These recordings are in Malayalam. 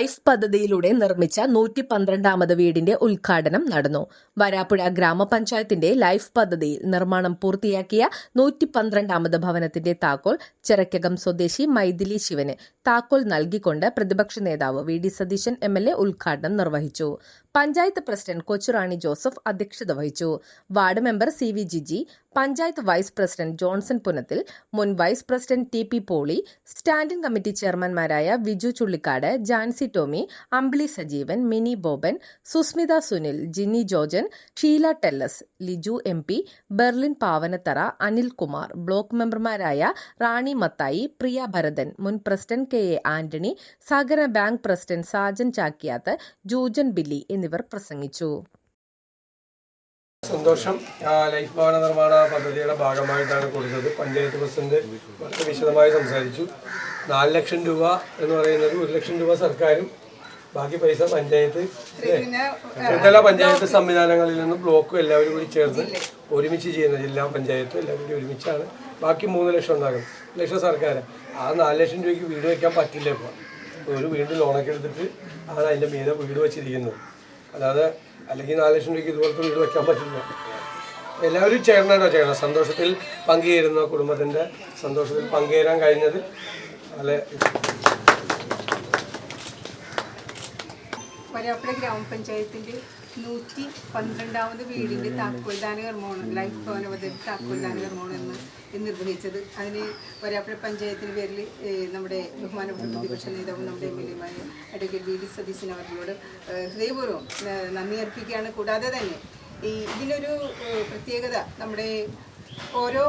ലൈഫ് പദ്ധതിയിലൂടെ നിർമ്മിച്ച 112ാമത് വീടിന്റെ ഉദ്ഘാടനം നടന്നു. വരാപ്പുഴ ഗ്രാമപഞ്ചായത്തിന്റെ ലൈഫ് പദ്ധതിയിൽ നിർമ്മാണം പൂർത്തിയാക്കിയ 112ാമത് ഭവനത്തിന്റെ താക്കോൽ ചിറക്കകം സ്വദേശി മൈഥിലി ശിവന് താക്കോൽ നൽകിക്കൊണ്ട് പ്രതിപക്ഷ നേതാവ് വി ഡി സതീശൻ MLA ഉദ്ഘാടനം നിർവഹിച്ചു. പഞ്ചായത്ത് പ്രസിഡന്റ് കൊച്ചുറാണി ജോസഫ് അധ്യക്ഷത വഹിച്ചു. Ward member CV Jiji, panchayat vice president Johnson Punathil, മുൻ vice president TP Poly, standing committee ചെയർമാൻമാരായ വിജു ചുള്ളിക്കാട്, ജാൻസി ടോമി, അമ്പിളി സജീവൻ, മിനി ബോബൻ, സുസ്മിത സുനിൽ, ജിന്നി ജോർജൻ, ഷീല ടെല്ലസ്, ലിജു MP, ബെർലിൻ പാവനത്തറ, അനിൽകുമാർ, ബ്ലോക്ക് മെമ്പർമാരായ റാണി മത്തായി, പ്രിയ ഭരതൻ, മുൻ പ്രസിഡന്റ് KA ആന്റണി, സഹകരണ ബാങ്ക് പ്രസിഡന്റ് സാജൻ ചാക്കിയാത്ത്, ജൂജൻ ബില്ലി എന്നിവർ പ്രസംഗിച്ചു. സന്തോഷം. ലൈഫ് ഭവന നിർമ്മാണ പദ്ധതിയുടെ ഭാഗമായിട്ടാണ് കൊടുത്തത്. പഞ്ചായത്ത് പ്രസിഡന്റ് വളരെ വിശദമായി സംസാരിച്ചു. 4 ലക്ഷം രൂപ എന്ന് പറയുന്നത് 1 ലക്ഷം രൂപ സർക്കാരും ബാക്കി പൈസ പഞ്ചായത്ത് ത്രിതല പഞ്ചായത്ത് സംവിധാനങ്ങളിൽ നിന്നും ബ്ലോക്കും എല്ലാവരും കൂടി ചേർന്ന് ഒരുമിച്ച് ചെയ്യുന്ന ജില്ലാ പഞ്ചായത്ത് എല്ലാവരും കൂടി ഒരുമിച്ചാണ്. ബാക്കി 3 ലക്ഷം ഉണ്ടാകും. 1 ലക്ഷം സർക്കാർ. ആ 4 ലക്ഷം രൂപയ്ക്ക് വീട് വയ്ക്കാൻ പറ്റില്ല. ഇപ്പോൾ ഒരു വീട് ലോണൊക്കെ എടുത്തിട്ട് ആണ് അതിൻ്റെ മീതെ വീട് വെച്ചിരിക്കുന്നത്. അല്ലാതെ അല്ലെങ്കിൽ 4 ലക്ഷം രൂപയ്ക്ക് ഇതുപോലത്തെ വീട് വയ്ക്കാൻ പറ്റില്ല. എല്ലാവരും ചേർന്നാണോ ചെയ്യണം. സന്തോഷത്തിൽ പങ്കുചേരുന്ന കുടുംബത്തിൻ്റെ സന്തോഷത്തിൽ പങ്കുചേരാൻ കഴിഞ്ഞത് നല്ല. വരാപ്പുഴ ഗ്രാമപഞ്ചായത്തിൻ്റെ 112ാമത് വീടിൻ്റെ താക്കോൽദാന കർമ്മമാണ് ലൈഫ് ഭവന പദ്ധതി താക്കോൽദാന കർമ്മമാണ് എന്ന് നിർവഹിച്ചത്. അതിന് വരാപ്പുഴ പഞ്ചായത്തിന് പേരിൽ നമ്മുടെ ബഹുമാനപ്പെട്ട പ്രതിപക്ഷ നേതാവും നമ്മുടെ MLA advocate V D Satheesan അവர்களോട് ഹൃദയപൂർവ്വം നന്ദി അർപ്പിക്കുകയാണ്. കൂടാതെ തന്നെ ഇതിനൊരു പ്രത്യേകത, നമ്മുടെ ഓരോ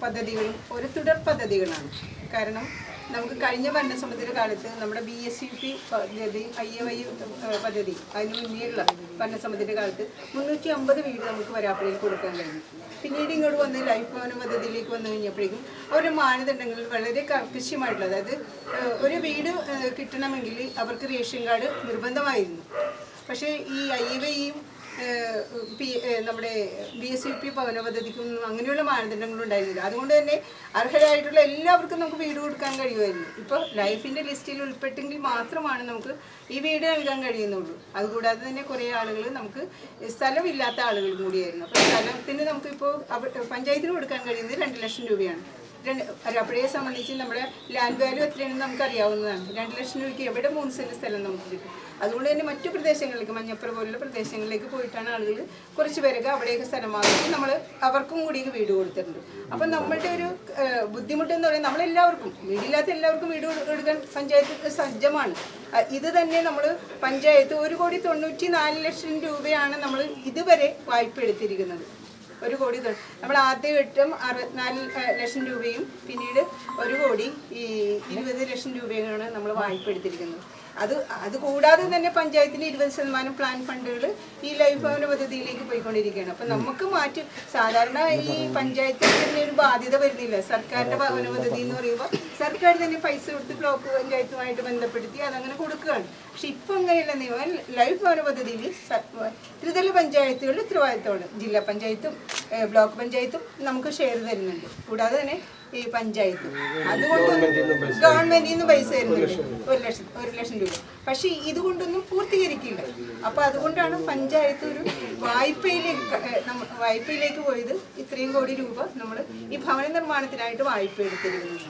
പദ്ധതികളും ഒരു തുടർ പദ്ധതികളാണ്. കാരണം നമുക്ക് കഴിഞ്ഞ ഭരണസമിതിയുടെ കാലത്ത് നമ്മുടെ BSUP പദ്ധതി, IAY പദ്ധതി, അതിന് മുന്നേയുള്ള ഭരണസമിതിയുടെ കാലത്ത് 350 വീട് നമുക്ക് വരാപ്പുഴയിൽ കൊടുക്കാൻ കഴിഞ്ഞു. പിന്നീട് ഇങ്ങോട്ട് വന്ന് ലൈഫ് ഭവന പദ്ധതിയിലേക്ക് വന്നു കഴിഞ്ഞപ്പോഴേക്കും അവരുടെ മാനദണ്ഡങ്ങളിൽ വളരെ കർക്കശമായിട്ടുള്ള, അതായത് ഒരു വീട് കിട്ടണമെങ്കിൽ അവർക്ക് റേഷൻ കാർഡ് നിർബന്ധമായിരുന്നു. പക്ഷേ ഈ IAYയും നമ്മുടെ BSUP ഭവന പദ്ധതിക്കും അങ്ങനെയുള്ള മാനദണ്ഡങ്ങളും ഉണ്ടായിരുന്നില്ല. അതുകൊണ്ട് തന്നെ അർഹരായിട്ടുള്ള എല്ലാവർക്കും നമുക്ക് വീട് കൊടുക്കാൻ കഴിയുമായിരുന്നു. ഇപ്പോൾ ലൈഫിൻ്റെ ലിസ്റ്റിൽ ഉൾപ്പെട്ടെങ്കിൽ മാത്രമാണ് നമുക്ക് ഈ വീട് നൽകാൻ കഴിയുന്നുള്ളൂ. അതുകൂടാതെ തന്നെ കുറേ ആളുകൾ നമുക്ക് സ്ഥലമില്ലാത്ത ആളുകളും കൂടിയായിരുന്നു. അപ്പോൾ സ്ഥലത്തിന് നമുക്കിപ്പോൾ പഞ്ചായത്തിന് കൊടുക്കാൻ കഴിയുന്നത് 2 ലക്ഷം രൂപയാണ്. വരാപ്പുഴയെ സംബന്ധിച്ച് നമ്മുടെ ലാൻഡ് വാല്യൂ എത്രയാണെന്ന് നമുക്കറിയാവുന്നതാണ്. 2 ലക്ഷം രൂപയ്ക്ക് എവിടെ 3 സെന്റ് സ്ഥലം നമുക്ക് കിട്ടും. അതുകൊണ്ട് തന്നെ മറ്റു പ്രദേശങ്ങളിലേക്ക്, മഞ്ഞപ്പുറ പോലുള്ള പ്രദേശങ്ങളിലേക്ക് പോയിട്ടാണ് ആളുകൾ കുറച്ച് പേരൊക്കെ അവിടെയൊക്കെ സ്ഥലമാക്കി നമ്മൾ അവർക്കും കൂടി വീട് കൊടുത്തിട്ടുണ്ട്. അപ്പം നമ്മളുടെ ഒരു ബുദ്ധിമുട്ടെന്ന് പറയുന്നത്, നമ്മളെല്ലാവർക്കും വീടില്ലാത്ത എല്ലാവർക്കും വീട് കൊടുക്കാൻ പഞ്ചായത്ത് സജ്ജമാണ്. ഇത് തന്നെ നമ്മൾ പഞ്ചായത്ത് 1,94 ലക്ഷം രൂപയാണ് നമ്മൾ ഇതുവരെ വായ്പ എടുത്തിരിക്കുന്നത്. 1 കോടി നമ്മൾ ആദ്യ ഘട്ടം 64 ലക്ഷം രൂപയും പിന്നീട് 1,20 ലക്ഷം രൂപയാണ് നമ്മൾ വായ്പ എടുത്തിരിക്കുന്നത്. അത് കൂടാതെ തന്നെ പഞ്ചായത്തിൻ്റെ 20% പ്ലാൻ ഫണ്ടുകൾ ഈ ലൈഫ് ഭവന പദ്ധതിയിലേക്ക് പോയിക്കൊണ്ടിരിക്കുകയാണ്. അപ്പം നമുക്ക് സാധാരണ ഈ പഞ്ചായത്തിന് തന്നെ ഒരു ബാധ്യത വരുന്നില്ല. സർക്കാരിൻ്റെ ഭവന പദ്ധതി എന്ന് പറയുമ്പോൾ സർക്കാർ തന്നെ പൈസ കൊടുത്ത് ബ്ലോക്ക് പഞ്ചായത്തുമായിട്ട് ബന്ധപ്പെടുത്തി അതങ്ങനെ കൊടുക്കുകയാണ്. പക്ഷെ ഇപ്പം അങ്ങനെയല്ല നിയമം. ലൈഫ് ഭവന പദ്ധതിയിൽ ത്രിതല പഞ്ചായത്തുകളുടെ ഉത്തരവാദിത്തമാണ്. ജില്ലാ പഞ്ചായത്തും ബ്ലോക്ക് പഞ്ചായത്തും നമുക്ക് ഷെയർ തരുന്നുണ്ട്. കൂടാതെ തന്നെ ഈ പഞ്ചായത്ത് അതുകൊണ്ട് ഗവൺമെന്റിൽ നിന്ന് പൈസ തരുന്നുണ്ട് 1 ലക്ഷം രൂപ. പക്ഷെ ഇതുകൊണ്ടൊന്നും പൂർത്തീകരിക്കില്ല. അപ്പൊ അതുകൊണ്ടാണ് പഞ്ചായത്ത് ഒരു വായ്പയിലേക്ക് പോയത്. ഇത്രയും കോടി രൂപ നമ്മൾ ഈ ഭവന നിർമ്മാണത്തിനായിട്ട് വായ്പ എടുത്തിരിക്കുന്നത്.